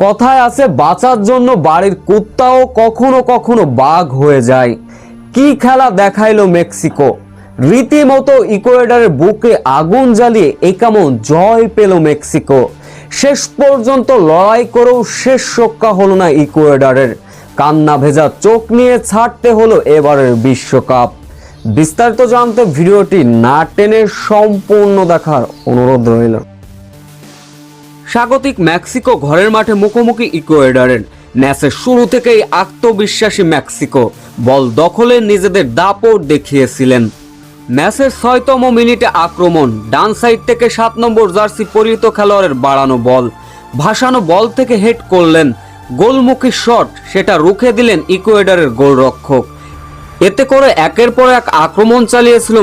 কথায় আছে বাঁচার জন্য বাড়ির কুত্তাও কখনো কখনো বাঘ হয়ে যায়। কি খেলা দেখাইলো মেক্সিকো, রীতিমতো ইকুয়েডরের বুকে আগুন জ্বালিয়ে এই কেমন জয় পেল মেক্সিকো। শেষ পর্যন্ত লড়াই করেও শেষ রক্ষা হলো না ইকুয়েডরের। কান্না ভেজা চোখ নিয়ে ছাড়তে হলো এবারের বিশ্বকাপ। বিস্তারিত জানতে ভিডিওটি না টেনে সম্পূর্ণ দেখার অনুরোধ রইল। স্বাগতিক মেক্সিকো ঘরের মাঠে মুখোমুখি ইকুয়েডরের। ম্যাচের শুরু থেকেই আত্মবিশ্বাসী মেক্সিকো বল দখলে নিজেদের দাপট দেখিয়েছিলেন। ম্যাচের ৬তম মিনিটে আক্রমণ, ডান সাইড থেকে ৭ নম্বর জার্সি পরিহিত খেলোয়াড়ের বাড়ানো বল, ভাসানো বল থেকে হেড করলেন, গোলমুখী শট, সেটা রুখে দিলেন ইকুয়েডরের গোলরক্ষক। এতে করে একের পর এক আক্রমণ চালিয়েছিল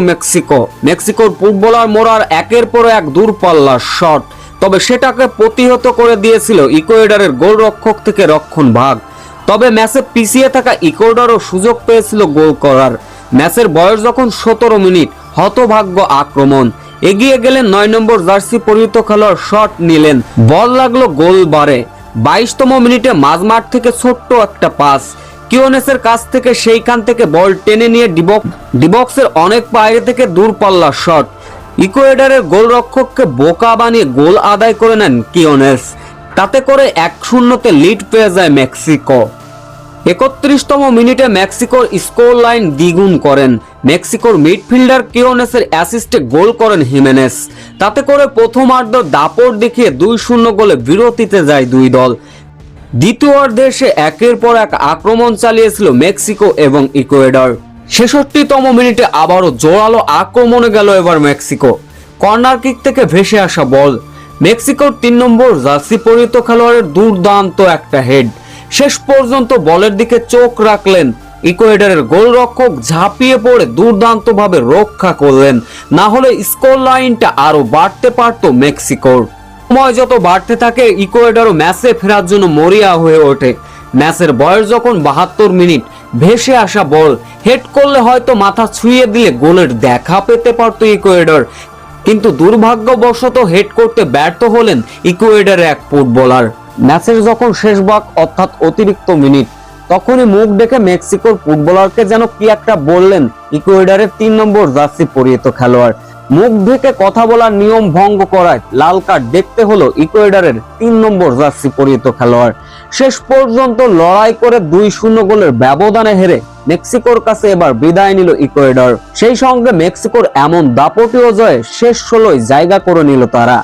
মেক্সিকোর ফুটবলার মোরার একের পর এক দূরপাল্লার শট, তবে সেটাকে প্রতিহত করে দিয়েছিল ইকুয়েডরের গোলরক্ষক থেকে রক্ষণভাগ। তবে ম্যাচে পিছিয়ে থাকা ইকুয়েডরও সুযোগ পেয়েছিল গোল করার। ম্যাচের বয়স যখন ১৭ মিনিট, হতভাগ্য আক্রমণ, এগিয়ে গেলেন ৯ নম্বর জার্সি পরিহিত খেলোয়াড়, শট নিলেন, বল লাগলো গোল বারে। ২২তম মিনিটে মাঝমাঠ থেকে ছোট্ট একটা পাস, কিওনেসের কাছ থেকে, সেইখান থেকে বল টেনে নিয়ে ডিবক্সের অনেক বাইরে থেকে দূরপাল্লার শট। ইকুয়েডরের গোলরক্ষককে বোকা বানিয়ে গোল আদায় করে নেন কিওনেস। তাতে করে ১-০তে লিড পেয়ে যায় মেক্সিকো। ৩১তম মিনিটে মেক্সিকোর স্কোর লাইন দ্বিগুণ করেন। মেক্সিকোর মিডফিল্ডার কিওনেসের অ্যাসিস্টে গোল করেন হিমেনেস। তাতে করে প্রথমার্ধ দাপট দেখিয়ে ২-০ গোলে বিরতিতে যায় দুই দল। দ্বিতীয়ার্ধে এসে একের পর এক আক্রমণ চালিয়েছিল মেক্সিকো এবং ইকুয়েডর। ৬৬তম মিনিটে আবারও জোরালো আক্রমণে গেল এবার মেক্সিকো। কর্নার কিক থেকে ভেসে আসা বল, মেক্সিকোর ৩ নম্বর জার্সি পরিহিত খেলোয়াড়ের দুর্দান্ত একটা হেড। শেষ পর্যন্ত বলের দিকে চোখ রাখলেন ইকুয়েডরের গোলরক্ষক, ঝাঁপিয়ে পড়ে দুর্দান্তভাবে রক্ষা করলেন, না হলে স্কোর লাইনটা আরো বাড়তে পারত মেক্সিকোর। সময় যত বাড়তে থাকে ইকুয়েডরও ম্যাচে ফেরার জন্য মরিয়া হয়ে ওঠে। ম্যাচের বয়স যখন ৭২ মিনিট, ভেসে আসা বল হেড করলে হয়তো মাথা ছুঁয়ে দিলে গোলের দেখা পেতে পারত ইকুয়েডর, কিন্তু দুর্ভাগ্যবশত হেড করতে ব্যর্থ হলেন ইকুয়েডরের এক ফুটবলার। ম্যাচের যখন শেষ ভাগ অর্থাৎ অতিরিক্ত মিনিট, তখনই মুখ দেখে মেক্সিকোর ফুটবলারকে যেন কি একটা বললেন ইকুয়েডরের ৩ নম্বর জার্সি পরিহিত খেলোয়াড়। মুখ ঢেকে কথা বলার নিয়ম ভঙ্গ করায় লাল কার্ড দেখতে হলো ইকুয়েডরের ৩ নম্বর জার্সি পরিহিত খেলোয়াড়। শেষ পর্যন্ত লড়াই করে ২-০ গোলের ব্যবধানে হেরে মেক্সিকোর কাছে এবার বিদায় নিল ইকুয়েডর। সেই সঙ্গে মেক্সিকোর এমন দাপটীয় জয়ে শেষ ১৬য় জায়গা করে নিল তারা।